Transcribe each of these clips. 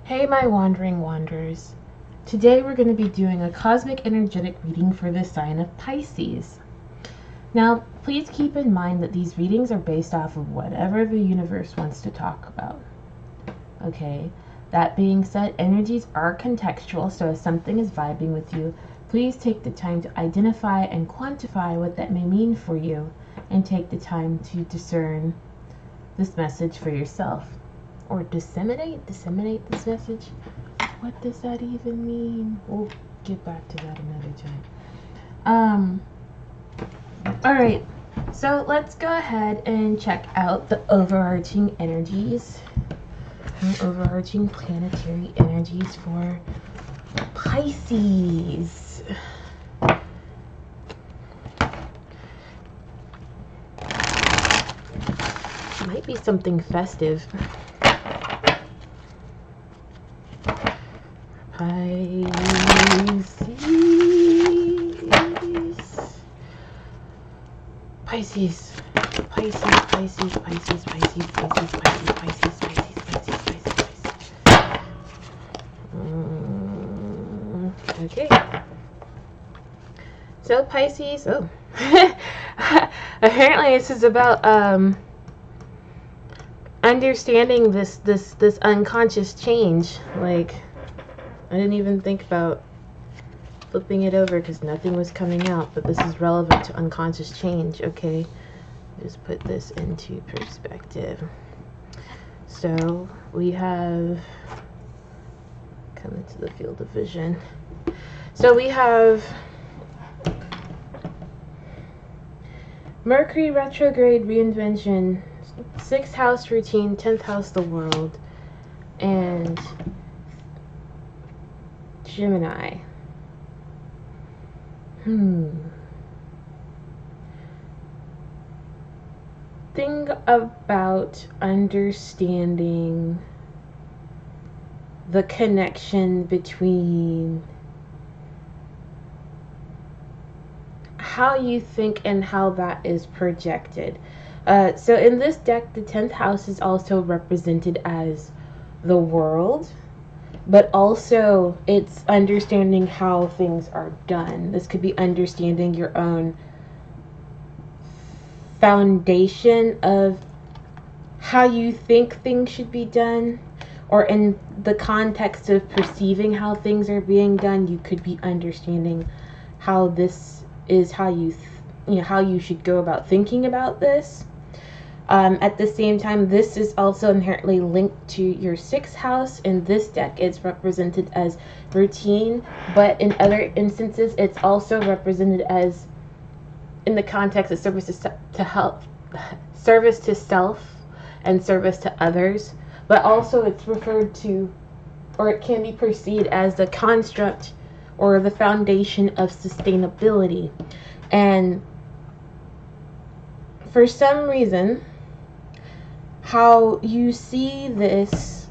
Hey my wandering wanderers. Today we're going to be doing a cosmic energetic reading for the sign of Pisces. Now, please keep in mind that these readings are based off of whatever the universe wants to talk about. Okay, that being said, energies are contextual, so if something is vibing with you, please take the time to identify and quantify what that may mean for you, and take the time to discern this message for yourself. Or disseminate this message. What does that even mean? We'll get back to that another time. Alright, so let's go ahead and check out the overarching energies, overarching planetary energies for Pisces. Might be something festive. Pisces. Okay. So Pisces. Oh. Apparently, this is about understanding this unconscious change. Like, I didn't even think about flipping it over because nothing was coming out, but this is relevant to unconscious change. Okay, just put this into perspective. So we have come into the field of vision. So we have Mercury retrograde reinvention, 6th house routine, 10th house the world, and Gemini. Think about understanding the connection between how you think and how that is projected. So in this deck, the 10th house is also represented as the world, but also it's understanding how things are done. This could be understanding your own foundation of how you think things should be done, or in the context of perceiving how things are being done, you could be understanding how this is how you how you should go about thinking about this. At the same time, this is also inherently linked to your 6th house. In this deck, it's represented as routine, but in other instances, it's also represented as, in the context of service to help, service to self and service to others, but also it's referred to, or it can be perceived as the construct or the foundation of sustainability. And for some reason, how you see this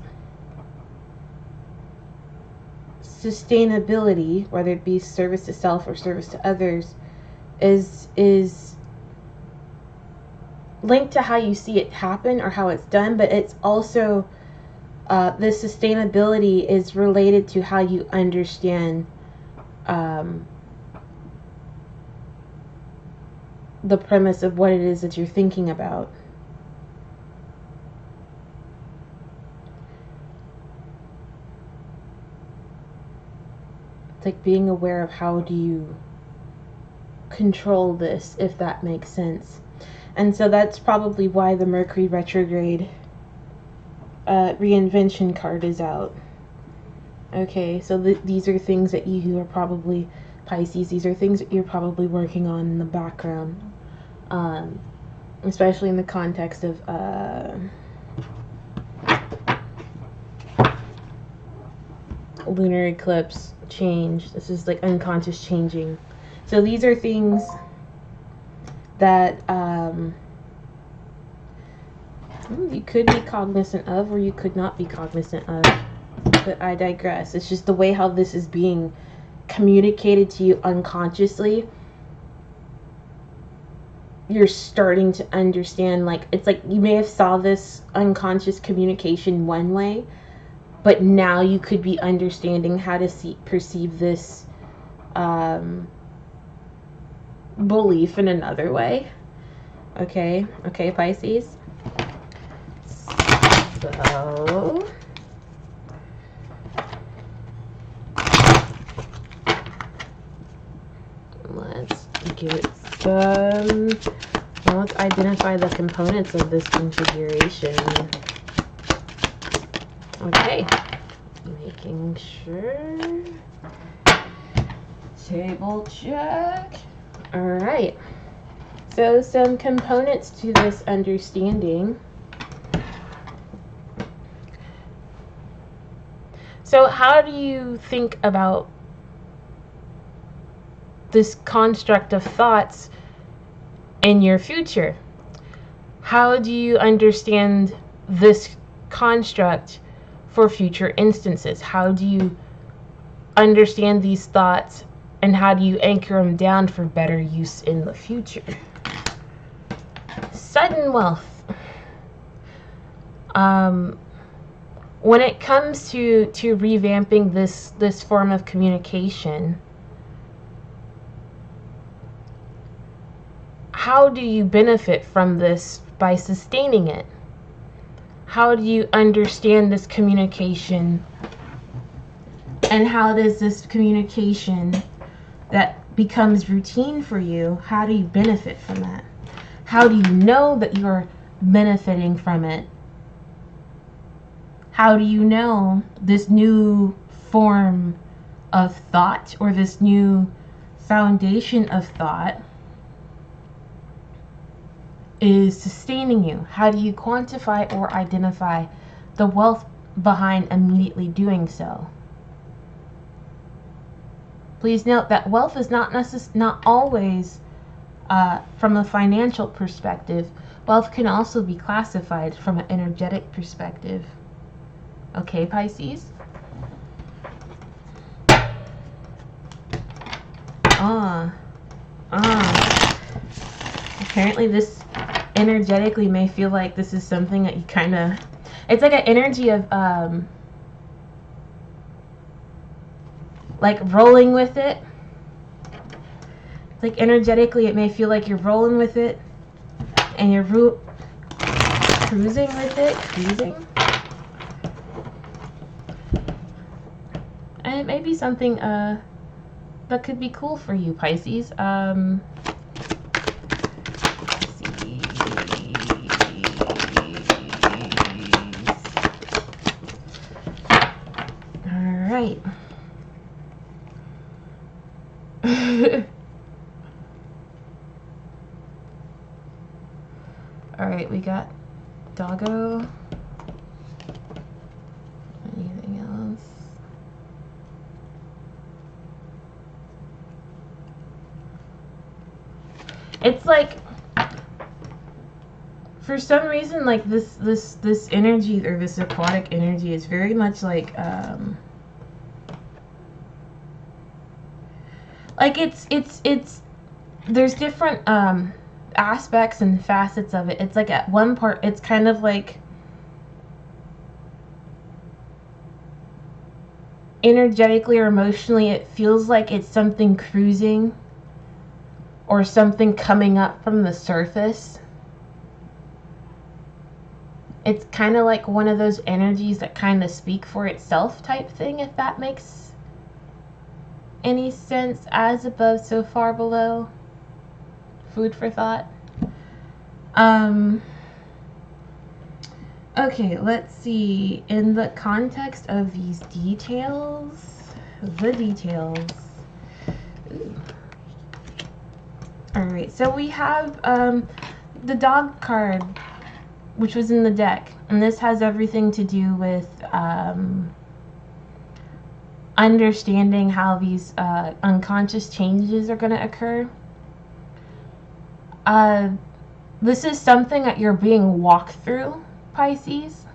sustainability, whether it be service to self or service to others, is linked to how you see it happen or how it's done, but it's also this sustainability is related to how you understand the premise of what it is that you're thinking about. It's like being aware of how do you control this, if that makes sense. And so that's probably why the Mercury retrograde reinvention card is out. Okay, so these are things that you are probably, Pisces, these are things that you're probably working on in the background, especially in the context of lunar eclipse change. This is like unconscious changing. So these are things that you could be cognizant of, or you could not be cognizant of, but I digress. It's just the way how this is being communicated to you unconsciously. You're starting to understand, like, it's like you may have saw this unconscious communication one way, but now you could be understanding how to perceive this belief in another way. Okay, Pisces. So let's give it some. Now let's identify the components of this configuration. Okay, making sure. Table check. All right. So some components to this understanding. So how do you think about this construct of thoughts in your future? How do you understand this construct for future instances? How do you understand these thoughts, and how do you anchor them down for better use in the future? Sudden wealth. When it comes to revamping this form of communication, how do you benefit from this by sustaining it? How do you understand this communication? And how does this communication that becomes routine for you, how do you benefit from that? How do you know that you're benefiting from it? How do you know this new form of thought, or this new foundation of thought, is sustaining you? How do you quantify or identify the wealth behind immediately doing so? Please note that wealth is not always from a financial perspective. Wealth can also be classified from an energetic perspective. Okay, Pisces? Apparently this energetically may feel like this is something that you kind of... It's like an energy of... like rolling with it. It's like energetically it may feel like you're rolling with it, and you're cruising with it. And it may be something that could be cool for you, Pisces. Let's see. All right. All right, we got doggo. Anything else? It's like, for some reason, like this energy, or this aquatic energy, is very much like it's there's different aspects and facets of it. It's like at one part it's kind of like energetically or emotionally it feels like it's something cruising or something coming up from the surface. It's kind of like one of those energies that kind of speak for itself type thing, if that makes any sense. As above, so far below. Food for thought. Okay, let's see. In the context of these details, Alright, so we have the dog card, which was in the deck, and this has everything to do with understanding how these unconscious changes are going to occur. This is something that you're being walked through, Pisces.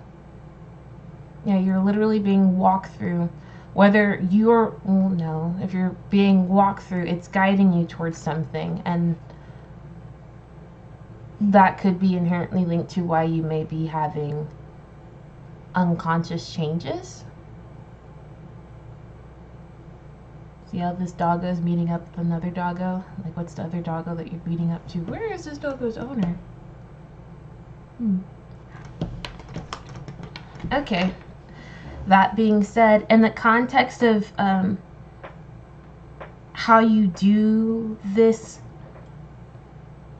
Yeah, you're literally being walked through. Whether you're, well, no, if you're being walked through, it's guiding you towards something, and that could be inherently linked to why you may be having unconscious changes. See how this doggo is meeting up with another doggo? Like, what's the other doggo that you're meeting up to? Where is this doggo's owner? Okay. That being said, in the context of how you do this,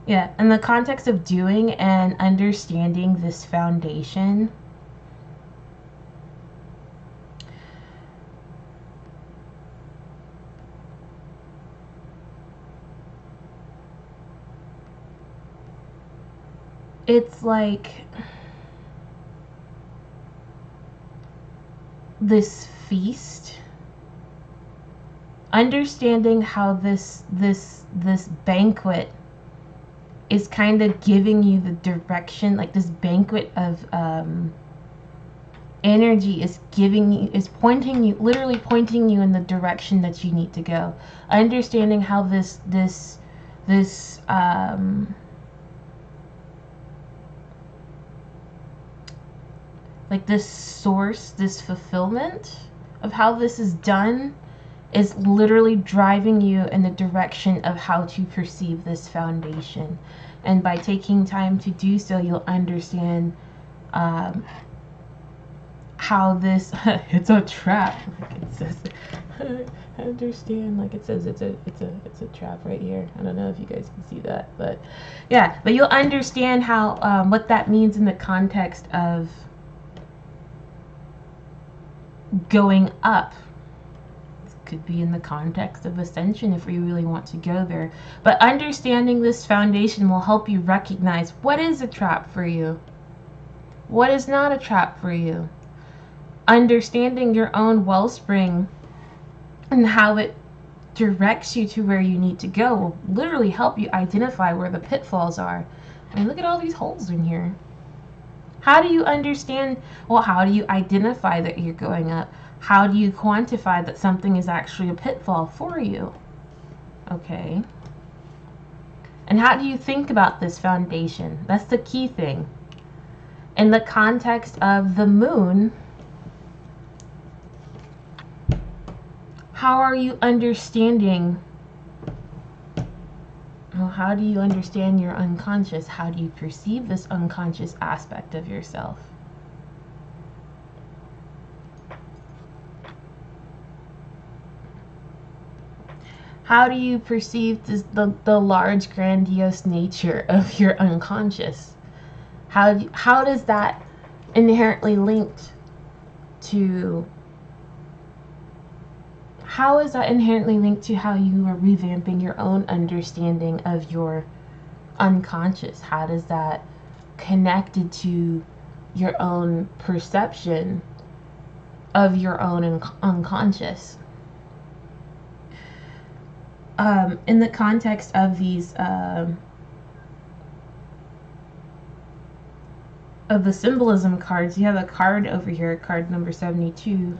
in the context of doing and understanding this foundation, it's like this feast, understanding how this banquet is kind of giving you the direction, like this banquet of energy is pointing you, literally pointing you in the direction that you need to go. Understanding how this like this source, this fulfillment of how this is done is literally driving you in the direction of how to perceive this foundation. And by taking time to do so, you'll understand how this it's a trap, like it says. I understand, like it says, it's a trap right here. I don't know if you guys can see that, but yeah, but you'll understand how what that means in the context of going up. This could be in the context of ascension if we really want to go there. But understanding this foundation will help you recognize what is a trap for you, what is not a trap for you. Understanding your own wellspring and how it directs you to where you need to go will literally help you identify where the pitfalls are. I mean, look at all these holes in here. How do you understand, well, how do you identify that you're going up? How do you quantify that something is actually a pitfall for you? Okay. And how do you think about this foundation? That's the key thing. In the context of the moon, how are you understanding? Well, how do you understand your unconscious? How do you perceive this unconscious aspect of yourself? How do you perceive the large, grandiose nature of your unconscious? How does that inherently linked to? How is that inherently linked to how you are revamping your own understanding of your unconscious? How does that connected to your own perception of your own unconscious? In the context of these of the symbolism cards, you have a card over here, card number 72.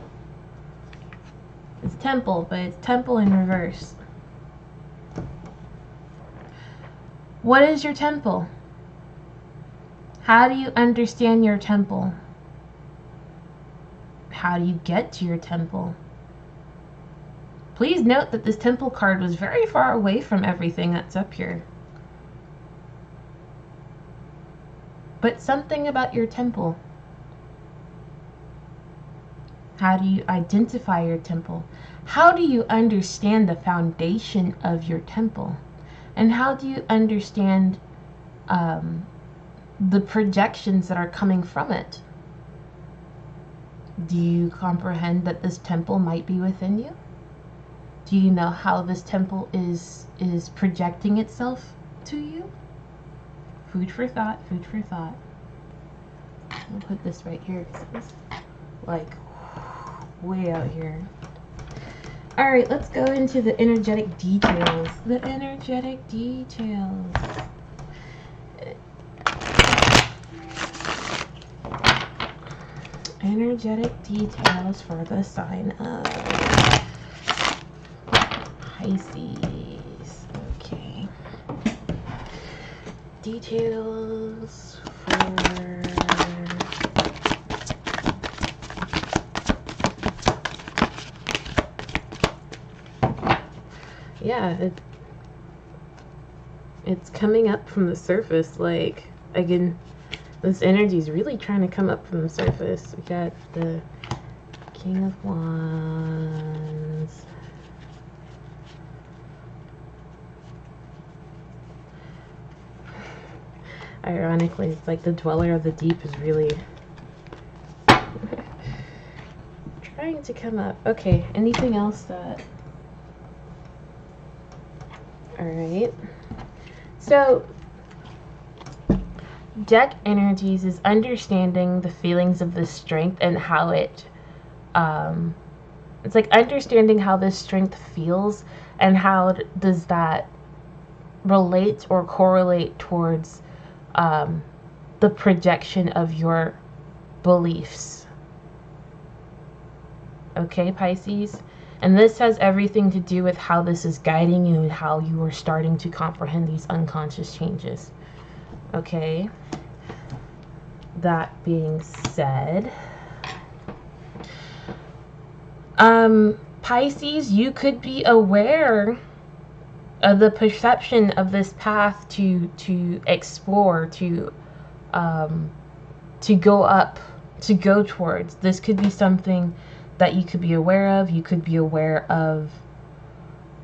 It's temple, but it's temple in reverse. What is your temple? How do you understand your temple? How do you get to your temple? Please note that this temple card was very far away from everything that's up here. But something about your temple. How do you identify your temple? How do you understand the foundation of your temple? And how do you understand the projections that are coming from it? Do you comprehend that this temple might be within you? Do you know how this temple is projecting itself to you? Food for thought, food for thought. I'll put this right here because it's like way out here. Alright, let's go into the energetic details. The energetic details. Energetic details for the sign of Pisces. Okay. Details for yeah, it's coming up from the surface. Like, again, this energy is really trying to come up from the surface. We got the King of Wands. Ironically, it's like the Dweller of the Deep is really trying to come up. Okay, anything else that... Alright. So, deck energies is understanding the feelings of this strength and how it... it's like understanding how this strength feels and how does that relate or correlate towards the projection of your beliefs. Okay, Pisces? And this has everything to do with how this is guiding you and how you are starting to comprehend these unconscious changes. Okay? That being said, Pisces, you could be aware of the perception of this path to explore, to go up, to go towards. This could be something that you could be aware of. You could be aware of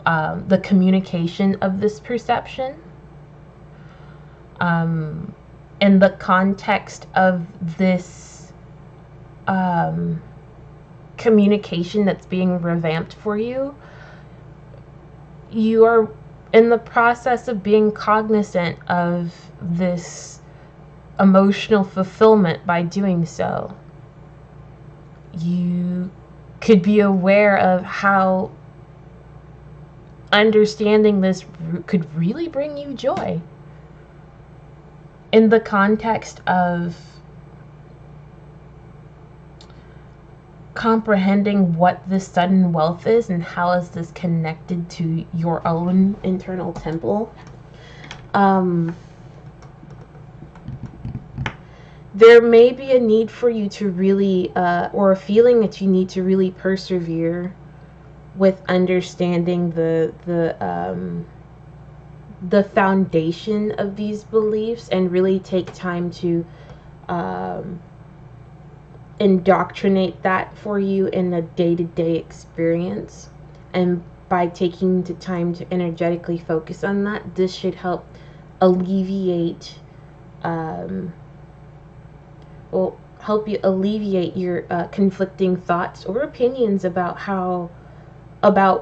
the communication of this perception. In the context of this communication that's being revamped for you, you are in the process of being cognizant of this emotional fulfillment by doing so. You could be aware of how understanding this could really bring you joy in the context of comprehending what this sudden wealth is and how is this connected to your own internal temple. There may be a need for you to really, or a feeling that you need to really persevere with understanding the foundation of these beliefs and really take time to indoctrinate that for you in a day-to-day experience. And by taking the time to energetically focus on that, this should help alleviate will help you alleviate your conflicting thoughts or opinions about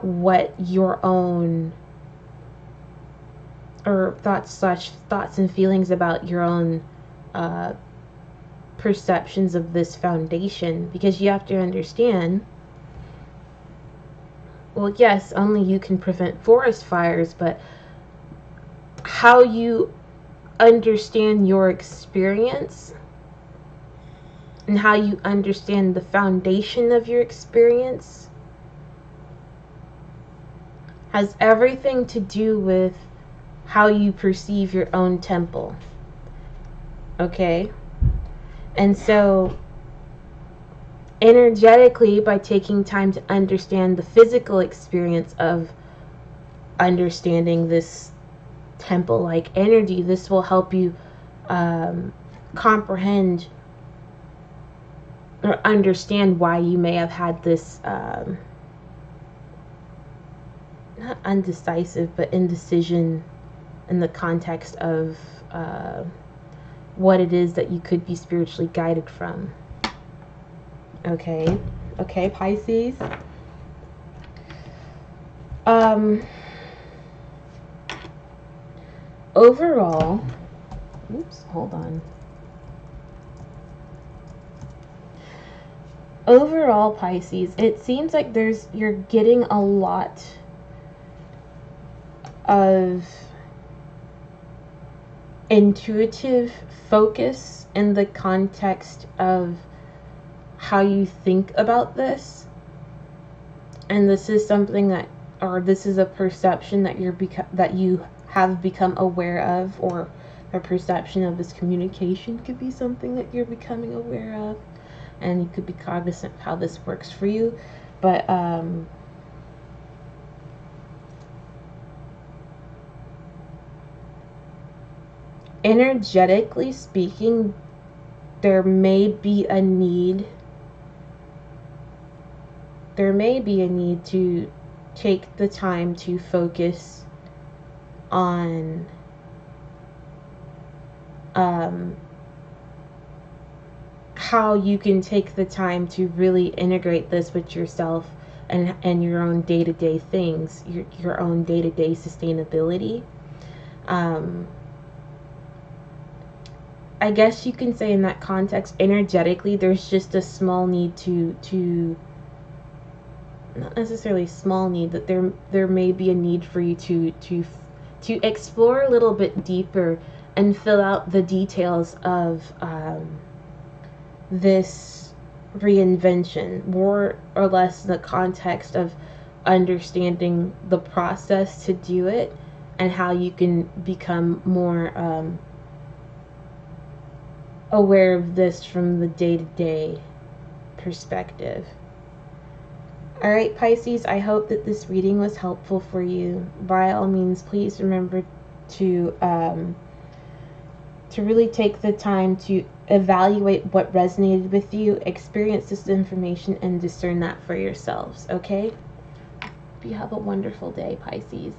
what your own, or thoughts and feelings about your own perceptions of this foundation. Because you have to understand, well, yes, only you can prevent forest fires, but how you understand your experience and how you understand the foundation of your experience has everything to do with how you perceive your own temple. Okay? And so, energetically, by taking time to understand the physical experience of understanding this temple-like energy, this will help you comprehend or understand why you may have had this not undecisive, but indecision in the context of what it is that you could be spiritually guided from. Okay, Pisces. Overall, oops, hold on. Overall, Pisces, it seems like you're getting a lot of intuitive focus in the context of how you think about this. And this is something that, or this is a perception that you have become aware of, or a perception of this communication could be something that you're becoming aware of. And you could be cognizant of how this works for you. But energetically speaking, there may be a need to take the time to focus on how you can take the time to really integrate this with yourself and your own day-to-day things, your own day-to-day sustainability. I guess you can say in that context, energetically, there's just a small need to not necessarily small need, but there may be a need for you to explore a little bit deeper and fill out the details of this reinvention, more or less in the context of understanding the process to do it and how you can become more aware of this from the day-to-day perspective. Alright, Pisces, I hope that this reading was helpful for you. By all means, please remember to really take the time to evaluate what resonated with you, experience this information, and discern that for yourselves, okay? You have a wonderful day, Pisces.